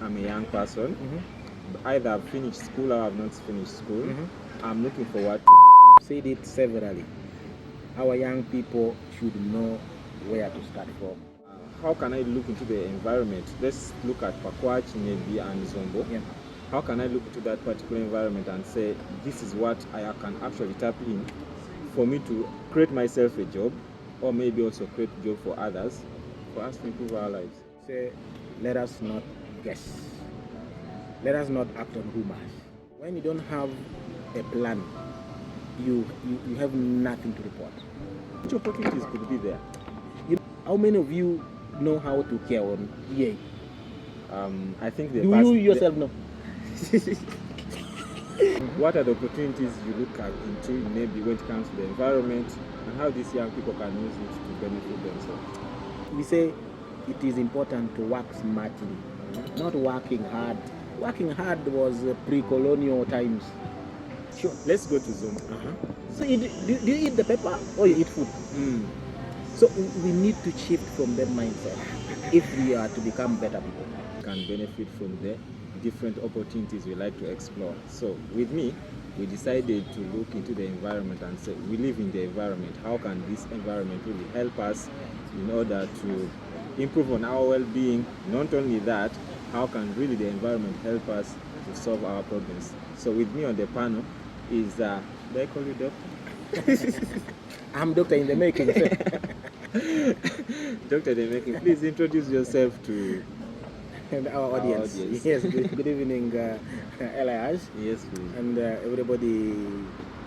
I'm a young person. Either I've finished school or I've not finished school. I'm looking for what. I've said it severally. Our young people should know where to start from. How can I look into the environment? Let's look at Pakwach, Nebbi, and Zombo. Yeah. How can I look into that particular environment and say, this is what I can actually tap in for me to create myself a job, or maybe also create a job for others, for us to improve our lives? Say, let us not guess. Let us not act on rumors. When you don't have a plan, you have nothing to report. Which opportunities could be there? How many of you know how to care on EA? I think Do you yourself know? What are the opportunities you look at into maybe when it comes to the environment, and how these young people can use it to benefit themselves? We say it is important to work smartly, not working hard. Working hard was pre-colonial times. Sure. Let's go to Zoom. So do you eat the pepper or you eat food? So we need to shift from that mindset if we are to become better people. Can benefit from the different opportunities we like to explore. So with me, we decided to look into the environment and say, we live in the environment. How can this environment really help us in order to improve on our well-being? Not only that, how can really the environment help us to solve our problems? So with me on the panel is, do I call you doctor? I'm doctor in the making. Doctor in the making. Please introduce yourself to our audience. Yes, good evening, Elias. Yes, please. And everybody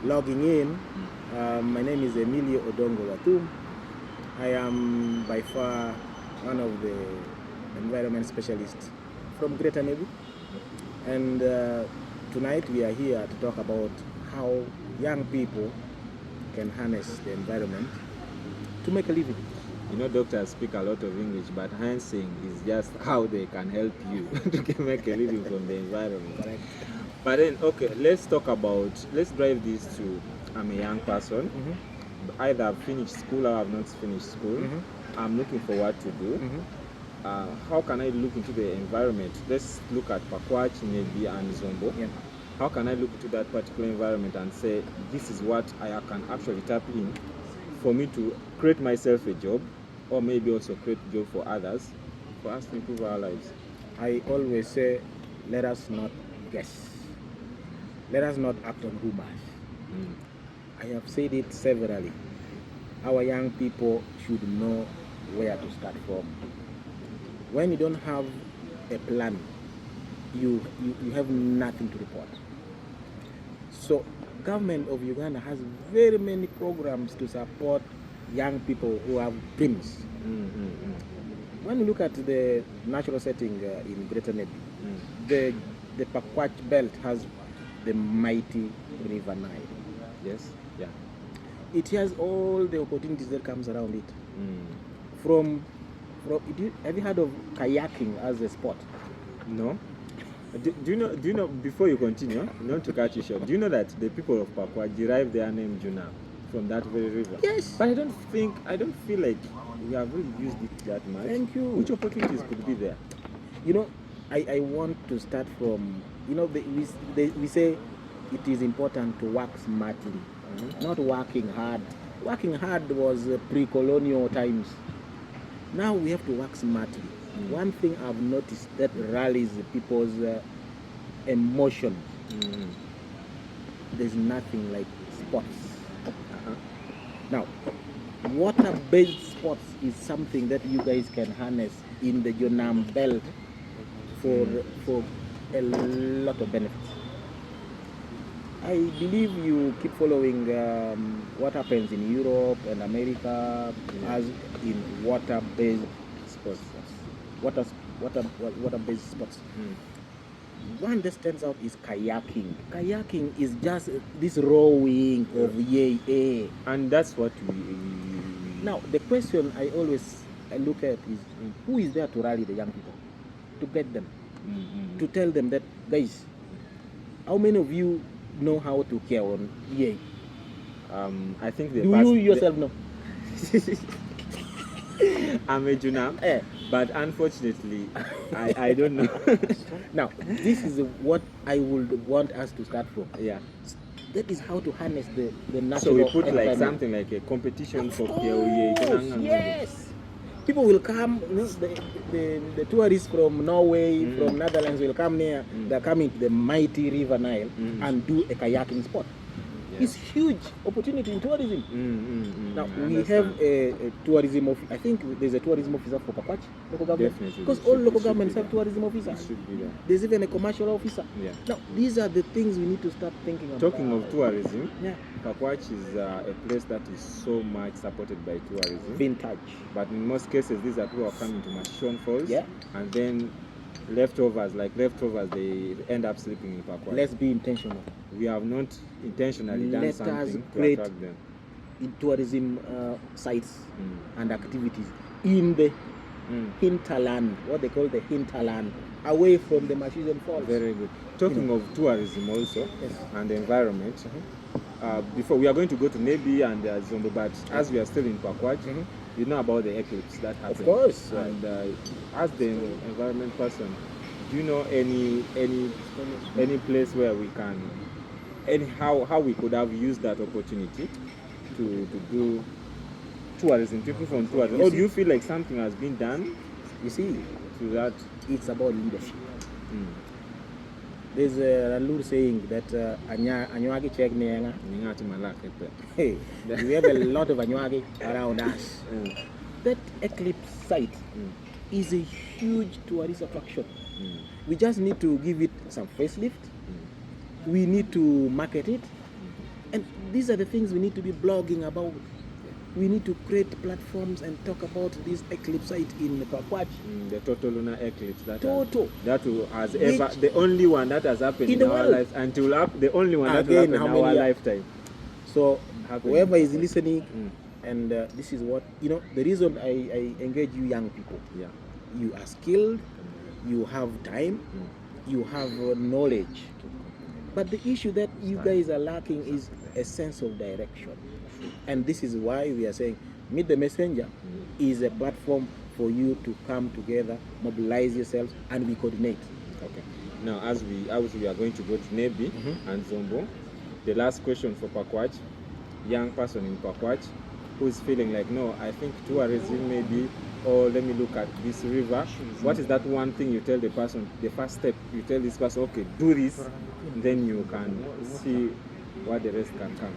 logging in. My name is Emilio Odongo Watum. I am by far one of the environment specialists from Greator NEBBI. And tonight we are here to talk about how young people can harness the environment to make a living. You know, doctors speak a lot of English, but harnessing is just how they can help you to make a living from the environment. Correct. But then, okay, let's drive this to, I'm a young person. Either I've finished school or I've not finished school. I'm looking for what to do. How can I look into the environment? Let's look at Pakwach, Nebbi, and Zombo. Yeah. How can I look into that particular environment and say, this is what I can actually tap in for me to create myself a job, or maybe also create a job for others, for us to improve our lives? I always say, let us not guess. Let us not act on rumors. I have said it severally. Our young people should know where to start from. When you don't have a plan, you have nothing to report. So government of Uganda has very many programs to support young people who have dreams. When you look at the natural setting in Greater NEBBI, the Pakwach belt has the mighty River Nile. Yes, yeah. It has all the opportunities that comes around it. Have you heard of kayaking as a sport? No. Do you know, before you continue, not to cut you short, do you know that the people of Pakwach derive their name Juna from that very river? Yes. But I don't feel like we have really used it that much. Thank you. Which opportunities could be there? You know, I want to start from, we say it is important to work smartly, not working hard. Working hard was pre-colonial times. Now we have to work smartly. One thing I've noticed that rallies people's emotions. There's nothing like sports. Now, water-based sports is something that you guys can harness in the Yonam belt for a lot of benefits. I believe you keep following what happens in Europe and America as in water-based sports. Water-based sports. One that stands out is kayaking. Kayaking is just this rowing of air. And that's what we Now, the question I always look at is, who is there to rally the young people? To get them. To tell them that, guys, how many of you know how to care on EA? I think Do you yourself know? I'm a Juna. But unfortunately, I don't know. Now, this is what I would want us to start from. Yeah. That is how to harness the natural So we put like environment. something like a competition for Course, yes. People will come, the tourists from Norway, from Netherlands will come here. They're coming to the mighty River Nile and do a kayaking sport. Yeah. It's huge opportunity in tourism. Now, we have a tourism office. I think there's a tourism officer for Pakwach, local government. Definitely. Because all local governments have tourism officers. Should be there. There's even a commercial officer. Yeah. Now, these are the things we need to start thinking about. Talking of tourism, yeah. Pakwach is a place that is so much supported by tourism. Vintage. But in most cases, these are people who are coming to Mashon Falls. Yeah. And then leftovers, they end up sleeping in Pakwach. Let's be intentional. We have not intentionally done something to attract them. In tourism sites and activities in the hinterland, what they call the hinterland, away from the Mashon Falls. Very good. Talking of tourism also, yes, and the environment, before we are going to go to NEBBI and Zombo, but as we are still in Pakwach, you know about the eclipse that happened. Of course. And as the environment person, do you know any place where we can, how we could have used that opportunity to do tourism, people from tourism? Or do you feel like something has been done? You see, to that? It's about leadership. There's a Lur saying that Anywagi check Nianga. Hey, we have a lot of Anywagi around us. That eclipse site is a huge tourist attraction. We just need to give it some facelift. We need to market it. And these are the things we need to be blogging about. We need to create platforms and talk about this eclipse site in Pakwach. The total lunar eclipse. That has ever, the only one that has happened in our lives until the only one that will happen in our lifetime. So whoever is listening, and this is what, the reason I engage you young people. Yeah. You are skilled, you have time, you have knowledge. But the issue that you guys are lacking is a sense of direction. And this is why we are saying Meet the Messenger is a platform for you to come together, mobilize yourselves, and we coordinate. Okay. Now, as we are going to go to NEBBI and Zombo, the last question for Pakwach, young person in Pakwach who is feeling like, no, I think tourism maybe, or let me look at this river. What is that one thing you tell the person, the first step, you tell this person, okay, do this, then you can see what the rest can come.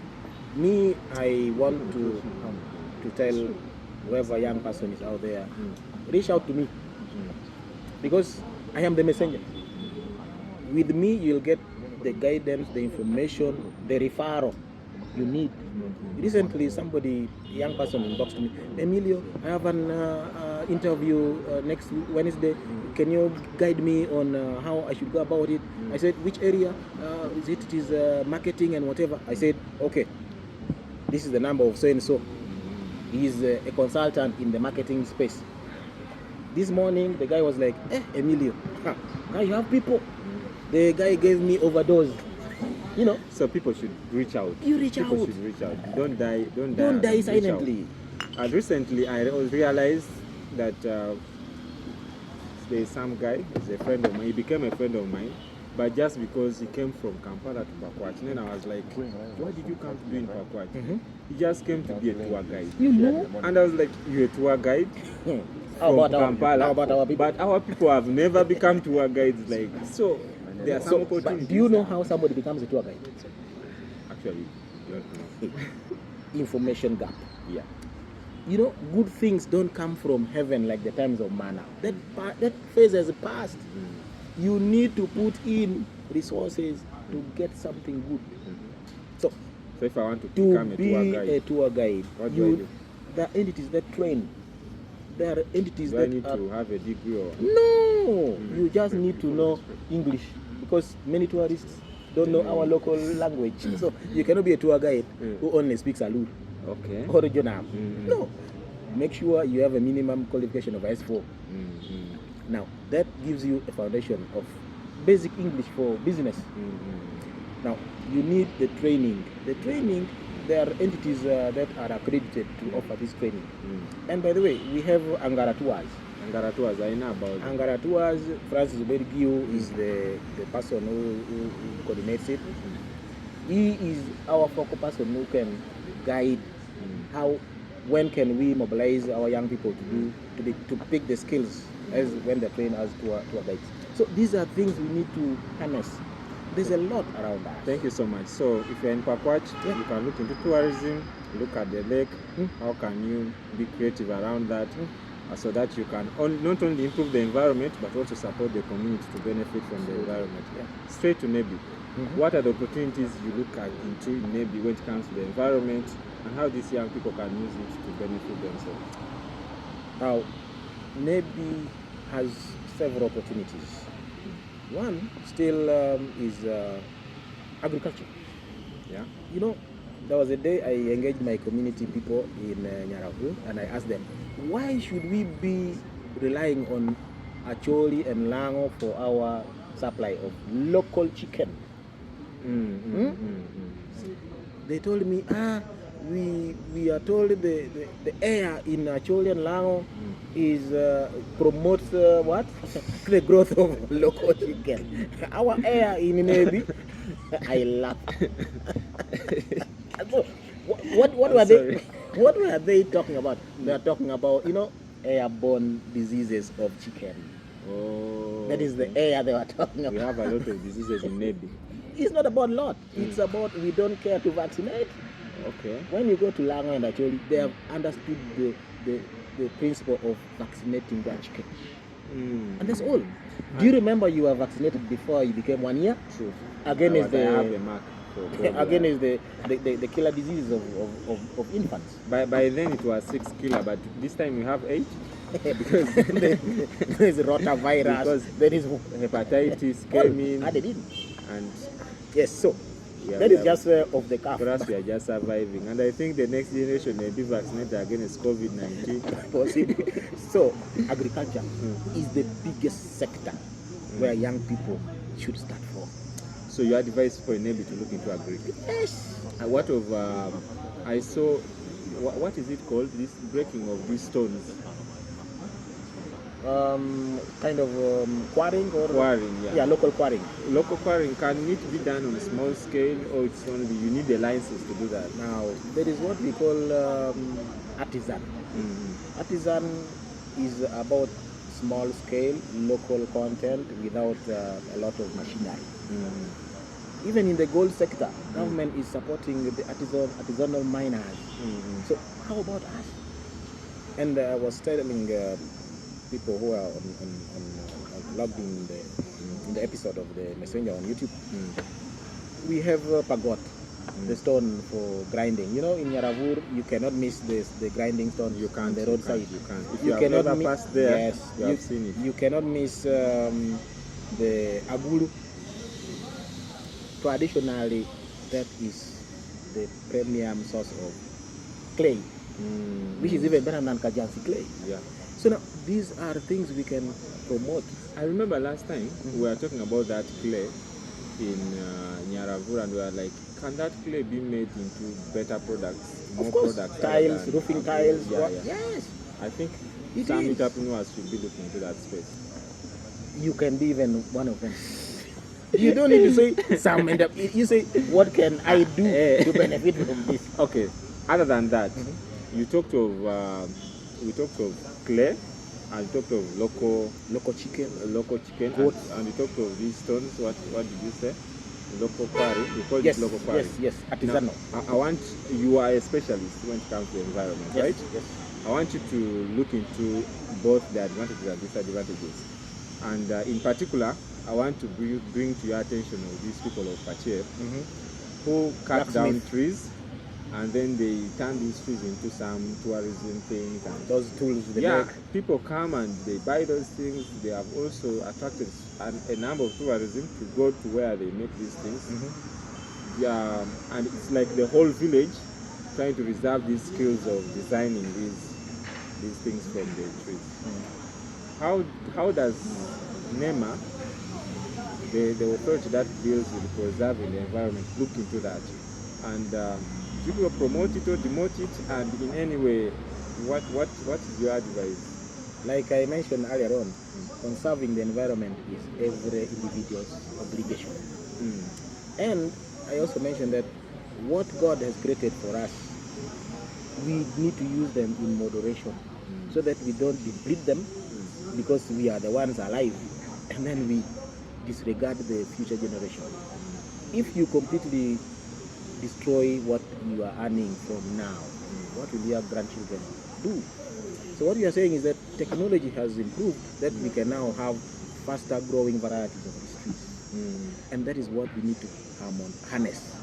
Me, I want to tell whoever young person is out there, reach out to me, because I am the messenger. With me, you'll get the guidance, the information, the referral you need. Recently, somebody, a young person, inboxed me, Emilio, I have an interview next Wednesday. Can you guide me on how I should go about it? I said, which area? It is marketing and whatever. I said, okay, this is the number of so-and-so. He's a consultant in the marketing space. This morning, the guy was like, Emilio, now you have people. The guy gave me overdose. So people should reach out. You reach out. People should reach out. Don't die silently. And recently, I realized that there's some guy, he's a friend of mine. He became a friend of mine, but just because he came from Kampala to Pakwach. And then I was like, what did you come to do in Pakwach? He just came to be a tour guide. And I was like, you're a tour guide? How about Kampala? How about our people? But our people have never become tour guides. Like, so there are some opportunities. But do you know how somebody becomes a tour guide? Actually, you don't know. Information gap. Yeah. Good things don't come from heaven like the times of manna. That phase has passed. You need to put in resources to get something good. So if I want to become a tour guide, what do I do? There are entities that train. There are entities do that I need to have a degree or? No, you just need to know English, because many tourists don't know our local language. So you cannot be a tour guide who only speaks Alur. Okay. Or Jonam. No. Make sure you have a minimum qualification of S4. Now, that gives you a foundation of basic English for business. Now, you need the training. The training, there are entities that are accredited to offer this training. And by the way, we have Angara tours. Angaratuas, I know about it. Angaratuas, Francis Bergiu is the person who coordinates it. He is our focal person who can guide how, when can we mobilize our young people to pick the skills as when they're trained as tour guides. So these are things we need to harness. There's a lot around that. Thank you so much. So if you're in Pakwach, you can look into tourism, look at the lake. How can you be creative around that so that you can not only improve the environment but also support the community to benefit from the environment. Straight to NEBBI. What are the opportunities you look at into NEBBI when it comes to the environment, and how these young people can use it to benefit themselves? Now, NEBBI has several opportunities. One still is agriculture. Yeah. You know, there was a day I engaged my community people in Nyaravu, and I asked them, why should we be relying on Acholi and Lango for our supply of local chicken? They told me, we are told the air in Acholi and Lango is promotes what? The growth of local chicken. Our air in NEBBI, I laugh. So, what were they? What were they talking about? They are talking about, airborne diseases of chicken. Oh. That is the air they were talking about. We have a lot of diseases in NEBBI. It's not about lot. It's about we don't care to vaccinate. Okay. When you go to Lango and Acholi, they have understood the principle of vaccinating their chicken. And that's all. Do you remember you were vaccinated before you became 1 year? True. Again is I have a mark. Again is the killer diseases of infants. By then it was 6 killer, but this time we have 8. Because there is rotavirus. Because there is hepatitis came in. Added in. And yes, so that is just off the cuff. For us, we are just surviving. And I think the next generation may be vaccinated against COVID-19. Possible. So agriculture is the biggest sector where young people should start from. So your advice for NEBBI to look into agri? Yes. What of I saw, what is it called? This breaking of these stones. Kind of quarrying or yeah, local quarrying. Local quarrying, can it be done on a small scale, or it's only you need a license to do that? Now there is what we call artisan. Artisan is about small scale local content without a lot of machinery. Even in the gold sector, government is supporting the artisanal miners. So how about us? And I was telling people who are logged in the episode of the Messenger on YouTube, we have pagot, the stone for grinding. You know, in Yaravur, you cannot miss the grinding stone. You can't. On the roadside. You can't. If you have cannot never passed there, yes, you have seen it. You cannot miss the agulu. Traditionally, that is the premium source of clay, which is even better than Kajansi clay. Yeah. So now, these are things we can promote. I remember last time we were talking about that clay in Nyaravur, and we were like, can that clay be made into better products, more of course, products? Tiles, roofing tiles. Yeah. Yes. I think It some is. entrepreneurs should be looking into that space. You can be even one of them. You don't need to say some. You say, what can I do to benefit from this? Okay. Other than that, you talked of we talked of clay, and you talked of local chicken, and you talked of these stones. What did you say? Local quarry. You call it local quarry. Yes, artisanal. Now, I want, you are a specialist when it comes to environment, right? Yes. I want you to look into both the advantages and disadvantages. And in particular, I want to bring to your attention of these people of Pache who cut down trees, and then they turn these trees into some tourism things. And those tools they make. People come and they buy those things. They have also attracted a number of tourism to go to where they make these things. And it's like the whole village trying to reserve these skills of designing these things from the trees. How does NEMA, the authority that deals with preserving the environment, look into that? And people promote it or demote it, and in any way, what is your advice? Like I mentioned earlier on, conserving the environment is every individual's obligation. And I also mentioned that what God has created for us, we need to use them in moderation so that we don't deplete them because we are the ones alive and then we disregard the future generation. If you completely destroy what you are earning from now, what will your grandchildren do? So what we are saying is that technology has improved, that we can now have faster growing varieties of these trees. And that is what we need to harness.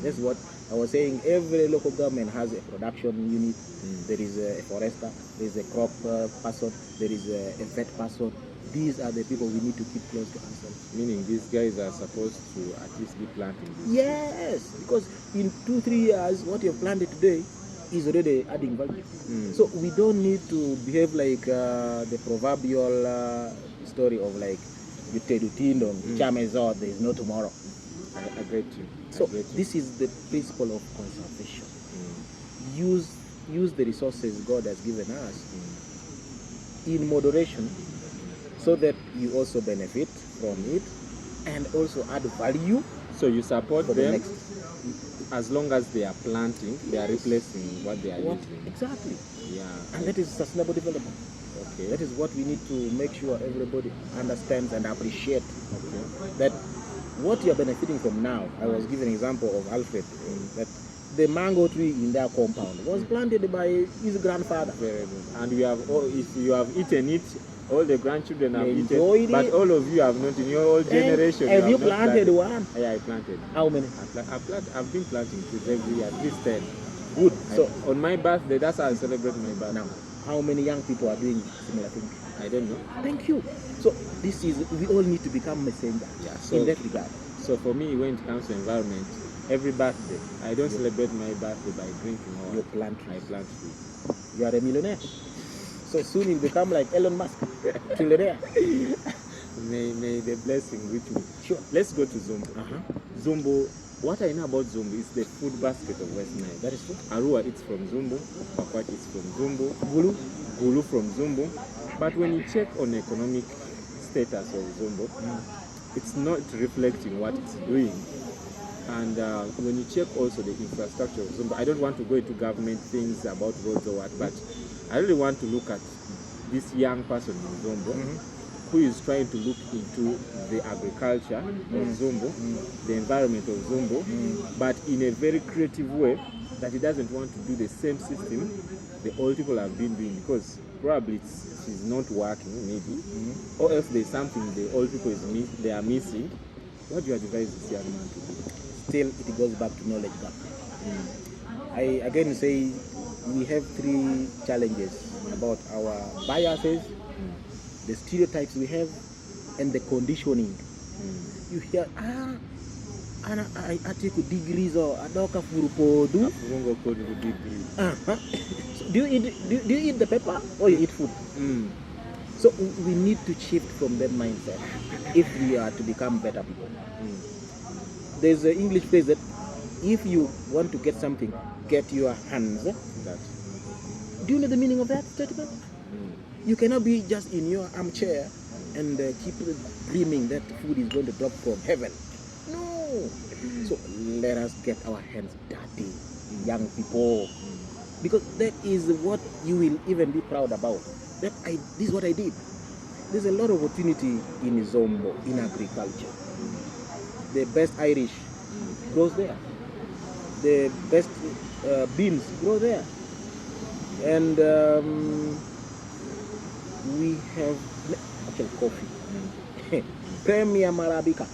That's what I was saying. Every local government has a production unit. There is a forester, there is a crop person, there is a vet person. These are the people we need to keep close to ourselves. Meaning these guys are supposed to at least be planting these Yes, because in 2-3 years, what you have planted today is already adding value. So we don't need to behave like the proverbial story of like there is no tomorrow. I get you. So this is the principle of conservation. Use the resources God has given us in moderation, so that you also benefit from it and also add value. So you support the them next. as long as they are planting, they are replacing what they are using. Exactly. Yeah. And that is sustainable development. Okay. That is what we need to make sure everybody understands and appreciate. That what you are benefiting from now. I was giving an example of Alfred, that the mango tree in their compound was planted by his grandfather. Very good. And we have, if you have eaten it, all the grandchildren have enjoyed eaten, but all of you have not. In your old generation, have you not planted one? Yeah, I planted. How many? I've been planting trees every year, at least 10. Good. So on my birthday, that's how I celebrate my birthday. Now, how many young people are doing similar things? I don't know. Thank you. So this is, we all need to become messengers in that regard. So for me, when it comes to environment, every birthday, I don't celebrate my birthday by drinking or you plant trees. I plant trees. You are a millionaire. So soon you'll become like Elon Musk. Millionaire. May the blessing reach me. Sure. Let's go to Zumbo. Zumbo, what I know about Zumbo is the food basket of West Nile. That is true. Arua, it's from Zumbo. Pakwach, it's from Zumbo. Gulu from Zumbo. But when you check on economic status of Zumbo, it's not reflecting what it's doing. And when you check also the infrastructure of Zumbo, I don't want to go into government things about roads or what, but I really want to look at this young person in Zumbo who is trying to look into the agriculture of Zumbo, the environment of Zumbo, but in a very creative way, that he doesn't want to do the same system the old people have been doing, because probably it's not working, maybe, or else there's something the old people they are missing. What do you advise this young man to do? Still, it goes back to knowledge gap. I again say we have 3 challenges about our biases, the stereotypes we have, and the conditioning. You hear, I take degrees or adoka furupodu. So do you eat the pepper or you eat food? So we need to shift from that mindset if we are to become better people. There's an English phrase that if you want to get something, get your hands. Do you know the meaning of that statement? You cannot be just in your armchair and keep dreaming that food is going to drop from heaven. No. So let us get our hands dirty, young people, because that is what you will even be proud about. This is what I did. There's a lot of opportunity in Zombo, in agriculture. The best Irish grows there. The best beans grow there. And we have actually coffee. Premier Arabica.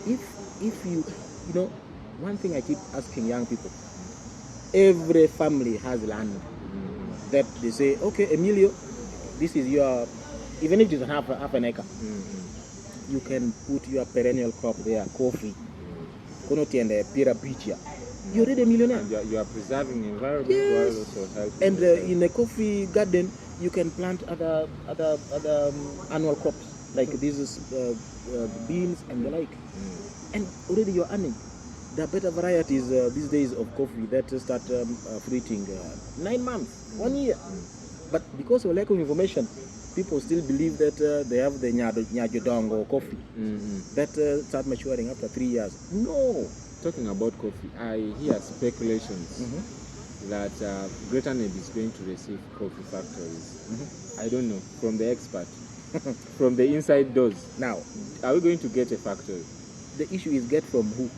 If you know, one thing I keep asking young people, every family has land that they say, okay, Emilio, this is your, even if it is half an acre, you can put your perennial crop there, coffee, konoti and pira pichia. You're already a millionaire. And you are preserving the environment while also helping. And in a coffee garden, you can plant other annual crops like these beans and the like. And already you're earning. There are better varieties these days of coffee that start fruiting 9 months, 1 year. But because of lack of information, people still believe that they have the nyajodong or coffee that start maturing after 3 years. No. Talking about coffee, I hear speculations that Greater NEBBI is going to receive coffee factories. I don't know, from the expert, from the inside doors. Now, are we going to get a factory? The issue is get from who?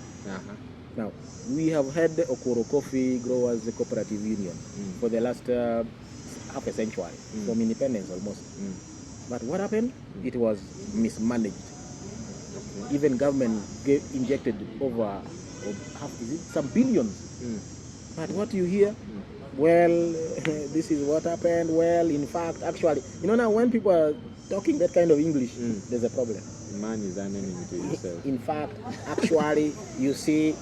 Now, we have had the Okoro Coffee Growers Cooperative Union for the last half a century, from independence almost. But what happened? It was mismanaged. Even government injected over some billions. But what you hear? Well, this is what happened. Well, in fact, actually, now when people are talking that kind of English, there's a problem. Man is an enemy to yourself. In fact, actually, you see,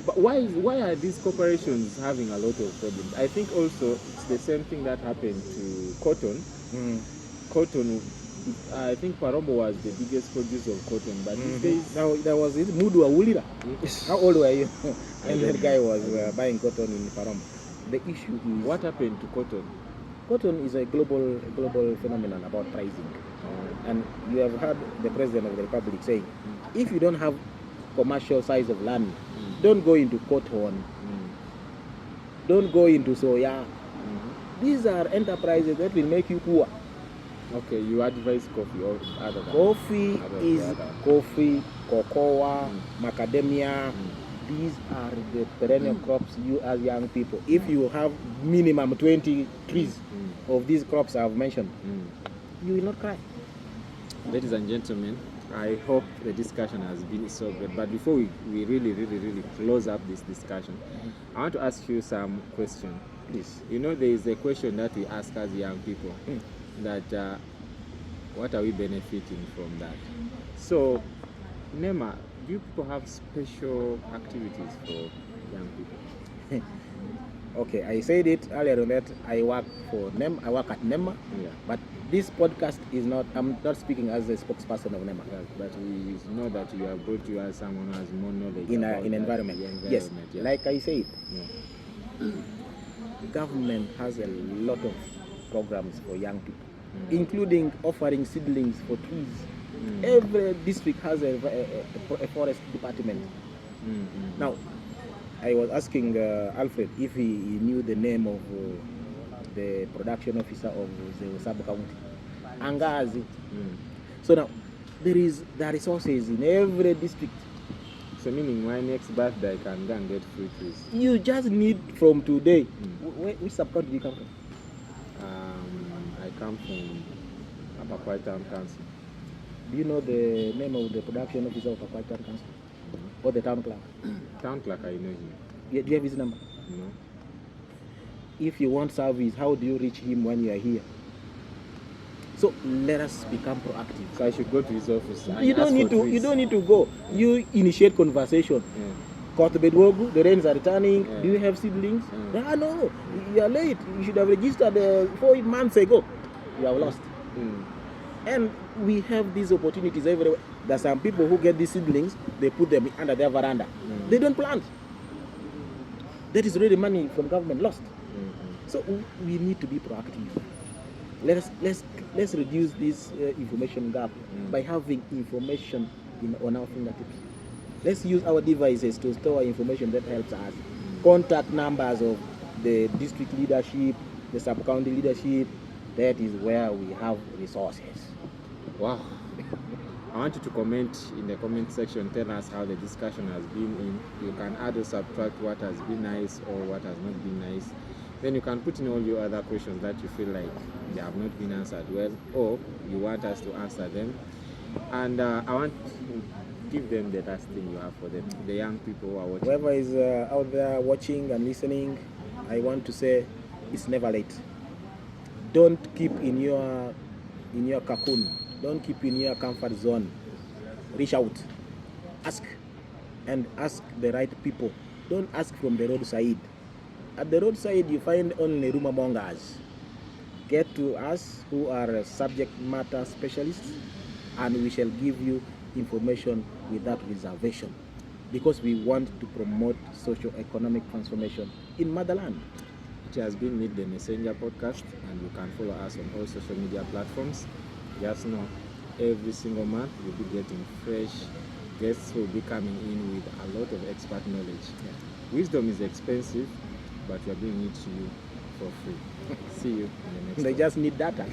But why are these corporations having a lot of problems? I think also it's the same thing that happened to cotton. Cotton, I think Parombo was the biggest producer of cotton, but these days... Now, there was it, Mudu Awulira. How old were you? And that guy was buying cotton in Parombo. The issue is... What happened to cotton? Cotton is a global phenomenon about pricing. And you have heard the President of the Republic saying, if you don't have commercial size of land, don't go into cotton, don't go into soya. These are enterprises that will make you poor. Okay, you advise coffee or other than coffee is coffee, cocoa, macadamia. These are the perennial crops you as young people. If you have minimum 20 trees of these crops I have mentioned, you will not cry. Ladies and gentlemen, I hope the discussion has been so good. But before we really close up this discussion, I want to ask you some questions. Please. There is a question that we ask as young people, that what are we benefiting from that? So, Nema, do you people have special activities for young people? Okay, I said it earlier on that I work at NEMA, but this podcast is not, I'm not speaking as a spokesperson of NEMA. Yes, but we know that you are brought to as someone who has more knowledge in environment. Yes, like I said, government has a lot of programs for young people, including offering seedlings for trees. Every district has a forest department. Now, I was asking Alfred if he knew the name of the production officer of the sub-county, Angazi. So now, there is the resources in every district. So meaning my next birthday I can go and get free trees? You just need from today. Which sub-county do you come from? I come from Apakwai Town Council. Do you know the name of the production officer of Apakwai Town Council? Or the town clerk? Town clerk, I know him. Do you have his number? No. If you want service, how do you reach him when you are here? So let us become proactive. So I should go to his office. And you don't need to go. You initiate conversation. Kotbedwogu, the rains are returning. Do you have seedlings? No, you are late. You should have registered 4 months ago. You have lost. And we have these opportunities everywhere. There are some people who get these seedlings, they put them under their veranda. They don't plant. That is really money from government lost. So we need to be proactive. Let's reduce this information gap by having information on our fingertips. Let's use our devices to store information that helps us. Contact numbers of the district leadership, the sub-county leadership. That is where we have resources. Wow. I want you to comment in the comment section, tell us how the discussion has been. You can add or subtract what has been nice or what has not been nice. Then you can put in all your other questions that you feel like they have not been answered well, or you want us to answer them. And I want to give them the last thing you have for them, the young people who are watching. Whoever is out there watching and listening, I want to say it's never late. Don't keep in your cocoon. Don't keep in your comfort zone. Reach out. Ask. And ask the right people. Don't ask from the roadside. At the roadside, you find only rumor mongers. Get to us who are subject matter specialists, and we shall give you information without reservation, because we want to promote socio-economic transformation in motherland. It has been Meet the Messenger podcast, and you can follow us on all social media platforms. Just know every single month we'll be getting fresh guests who will be coming in with a lot of expert knowledge. Wisdom is expensive, but we are bringing it to you for free. See you in the next They one. just need data.